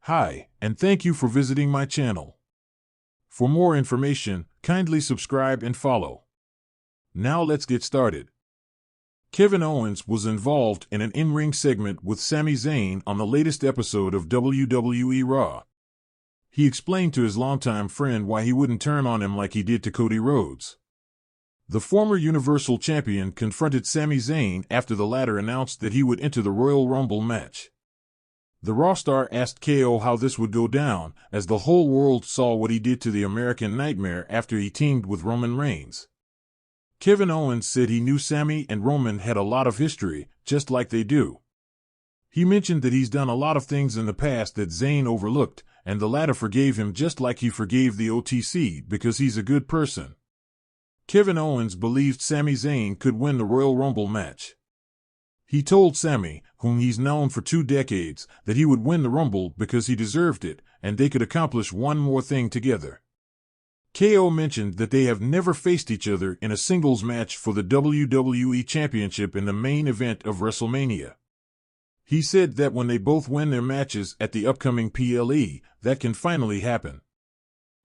Hi, and thank you for visiting my channel. For more information, kindly subscribe and follow. Now let's get started. Kevin Owens was involved in an in-ring segment with Sami Zayn on the latest episode of WWE Raw. He explained to his longtime friend why he wouldn't turn on him like he did to Cody Rhodes. The former Universal Champion confronted Sami Zayn after the latter announced that he would enter the Royal Rumble match. The Raw star asked KO how this would go down, as the whole world saw what he did to the American Nightmare after he teamed with Roman Reigns. Kevin Owens said he knew Sami and Roman had a lot of history, just like they do. He mentioned that he's done a lot of things in the past that Zayn overlooked, and the latter forgave him just like he forgave the OTC because he's a good person. Kevin Owens believed Sami Zayn could win the Royal Rumble match. He told Sami, whom he's known for 2 decades, that he would win the Rumble because he deserved it, and they could accomplish one more thing together. KO mentioned that they have never faced each other in a singles match for the WWE Championship in the main event of WrestleMania. He said that when they both win their matches at the upcoming PLE, that can finally happen.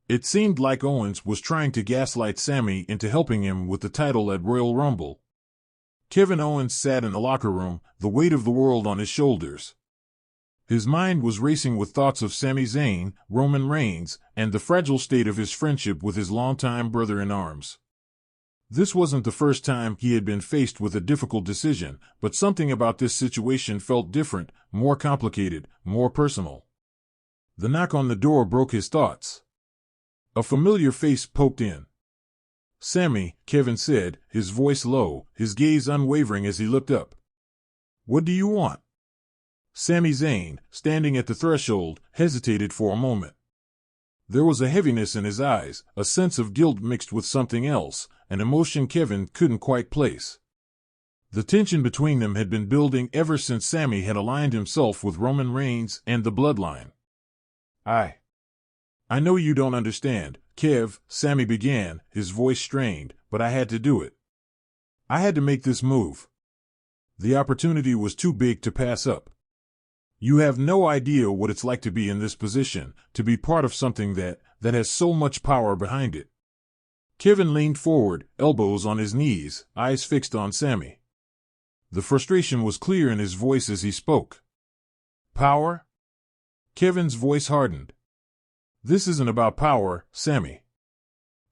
It seemed like Owens was trying to gaslight Sami into helping him with the title at Royal Rumble. Kevin Owens sat in the locker room, the weight of the world on his shoulders. His mind was racing with thoughts of Sami Zayn, Roman Reigns, and the fragile state of his friendship with his longtime brother-in-arms. This wasn't the first time he had been faced with a difficult decision, but something about this situation felt different, more complicated, more personal. The knock on the door broke his thoughts. A familiar face poked in. "Sami," Kevin said, his voice low, his gaze unwavering as he looked up. "What do you want?" Sami Zayn, standing at the threshold, hesitated for a moment. There was a heaviness in his eyes, a sense of guilt mixed with something else, an emotion Kevin couldn't quite place. The tension between them had been building ever since Sami had aligned himself with Roman Reigns and the Bloodline. I know you don't understand, Kev," Sami began, his voice strained, "but I had to do it. I had to make this move. The opportunity was too big to pass up. You have no idea what it's like to be in this position, to be part of something that has so much power behind it." Kevin leaned forward, elbows on his knees, eyes fixed on Sami. The frustration was clear in his voice as he spoke. "Power?" Kevin's voice hardened. "This isn't about power, Sami.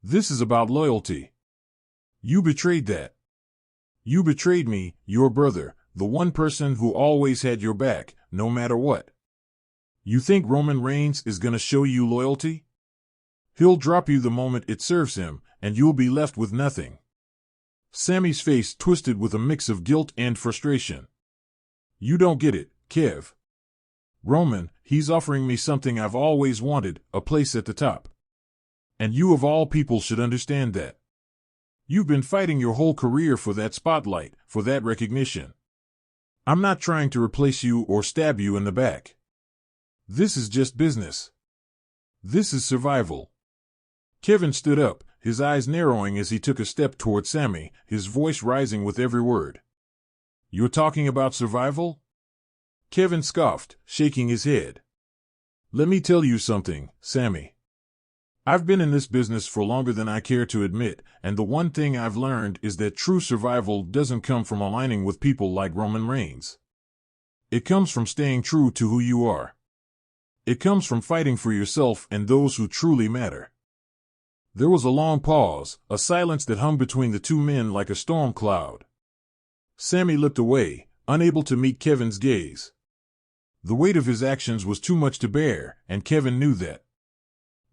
This is about loyalty. You betrayed that. You betrayed me, your brother, the one person who always had your back, no matter what. You think Roman Reigns is gonna show you loyalty? He'll drop you the moment it serves him, and you'll be left with nothing." Sami's face twisted with a mix of guilt and frustration. "You don't get it, Kev. Roman, he's offering me something I've always wanted, a place at the top. And you of all people should understand that. You've been fighting your whole career for that spotlight, for that recognition. I'm not trying to replace you or stab you in the back. This is just business. This is survival." Kevin stood up, his eyes narrowing as he took a step toward Sami, his voice rising with every word. "You're talking about survival?" Kevin scoffed, shaking his head. "Let me tell you something, Sami. I've been in this business for longer than I care to admit, and the one thing I've learned is that true survival doesn't come from aligning with people like Roman Reigns. It comes from staying true to who you are. It comes from fighting for yourself and those who truly matter." There was a long pause, a silence that hung between the two men like a storm cloud. Sami looked away, unable to meet Kevin's gaze. The weight of his actions was too much to bear, and Kevin knew that.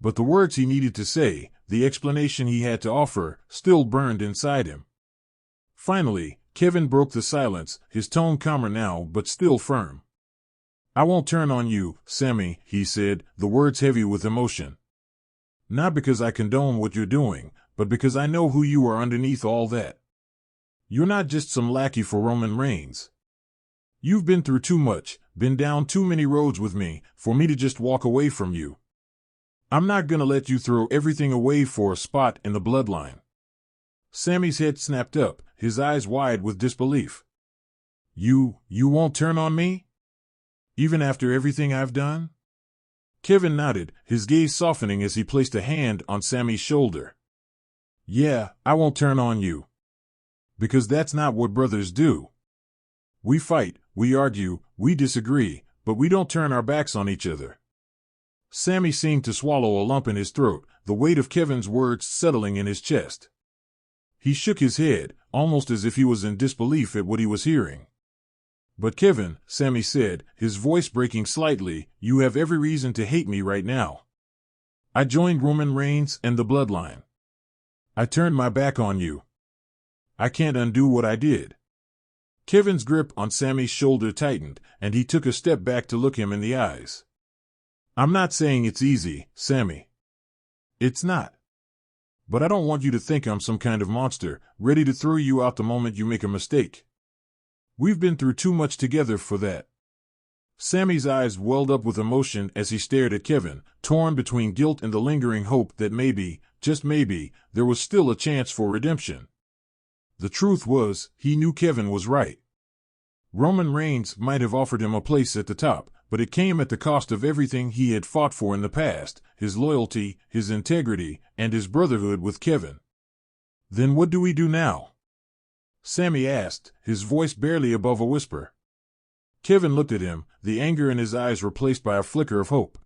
But the words he needed to say, the explanation he had to offer, still burned inside him. Finally, Kevin broke the silence, his tone calmer now but still firm. "I won't turn on you, Sami," he said, the words heavy with emotion. "Not because I condone what you're doing, but because I know who you are underneath all that. You're not just some lackey for Roman Reigns. You've been through too much, been down too many roads with me, for me to just walk away from you. I'm not gonna let you throw everything away for a spot in the Bloodline." Sami's head snapped up, his eyes wide with disbelief. You won't turn on me? Even after everything I've done?" Kevin nodded, his gaze softening as he placed a hand on Sami's shoulder. Yeah, I won't turn on you. Because that's not what brothers do. We fight, we argue, we disagree, but we don't turn our backs on each other. Sami seemed to swallow a lump in his throat, the weight of Kevin's words settling in his chest. He shook his head, almost as if he was in disbelief at what he was hearing. But Kevin, Sami said, his voice breaking slightly, you have every reason to hate me right now. I joined Roman Reigns and the Bloodline. I turned my back on you. I can't undo what I did. Kevin's grip on Sami's shoulder tightened, and he took a step back to look him in the eyes. I'm not saying it's easy, Sami. It's not. But I don't want you to think I'm some kind of monster, ready to throw you out the moment you make a mistake. We've been through too much together for that. Sami's eyes welled up with emotion as he stared at Kevin, torn between guilt and the lingering hope that maybe, just maybe, there was still a chance for redemption. The truth was, he knew Kevin was right. Roman Reigns might have offered him a place at the top, but it came at the cost of everything he had fought for in the past, his loyalty, his integrity, and his brotherhood with Kevin. Then what do we do now? Sami asked, his voice barely above a whisper. Kevin looked at him, the anger in his eyes replaced by a flicker of hope.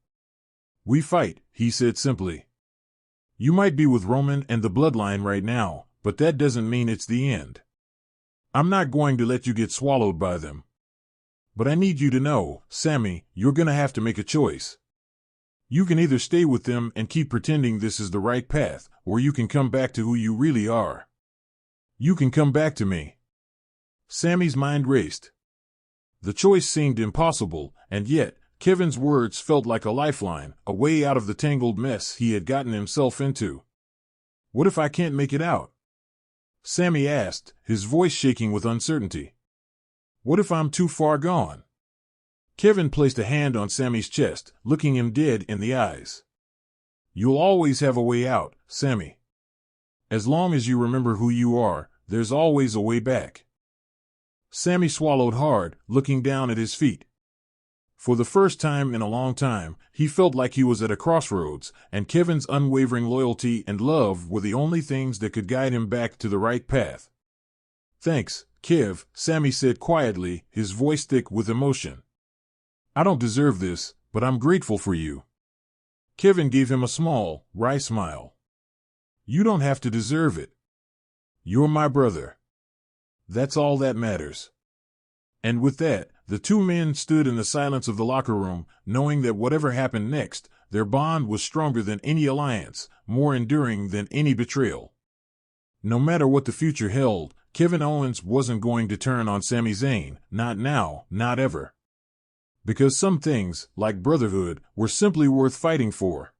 We fight, he said simply. You might be with Roman and the Bloodline right now, but that doesn't mean it's the end. I'm not going to let you get swallowed by them. But I need you to know, Sami, you're gonna have to make a choice. You can either stay with them and keep pretending this is the right path, or you can come back to who you really are. You can come back to me. Sami's mind raced. The choice seemed impossible, and yet, Kevin's words felt like a lifeline, a way out of the tangled mess he had gotten himself into. What if I can't make it out? Sami asked, his voice shaking with uncertainty. What if I'm too far gone? Kevin placed a hand on Sami's chest, looking him dead in the eyes. You'll always have a way out, Sami. As long as you remember who you are, there's always a way back. Sami swallowed hard, looking down at his feet. For the first time in a long time, he felt like he was at a crossroads, and Kevin's unwavering loyalty and love were the only things that could guide him back to the right path. Thanks, Kev, Sami said quietly, his voice thick with emotion. I don't deserve this, but I'm grateful for you. Kevin gave him a small, wry smile. You don't have to deserve it. You're my brother. That's all that matters. And with that, the two men stood in the silence of the locker room, knowing that whatever happened next, their bond was stronger than any alliance, more enduring than any betrayal. No matter what the future held, Kevin Owens wasn't going to turn on Sami Zayn, not now, not ever. Because some things, like brotherhood, were simply worth fighting for.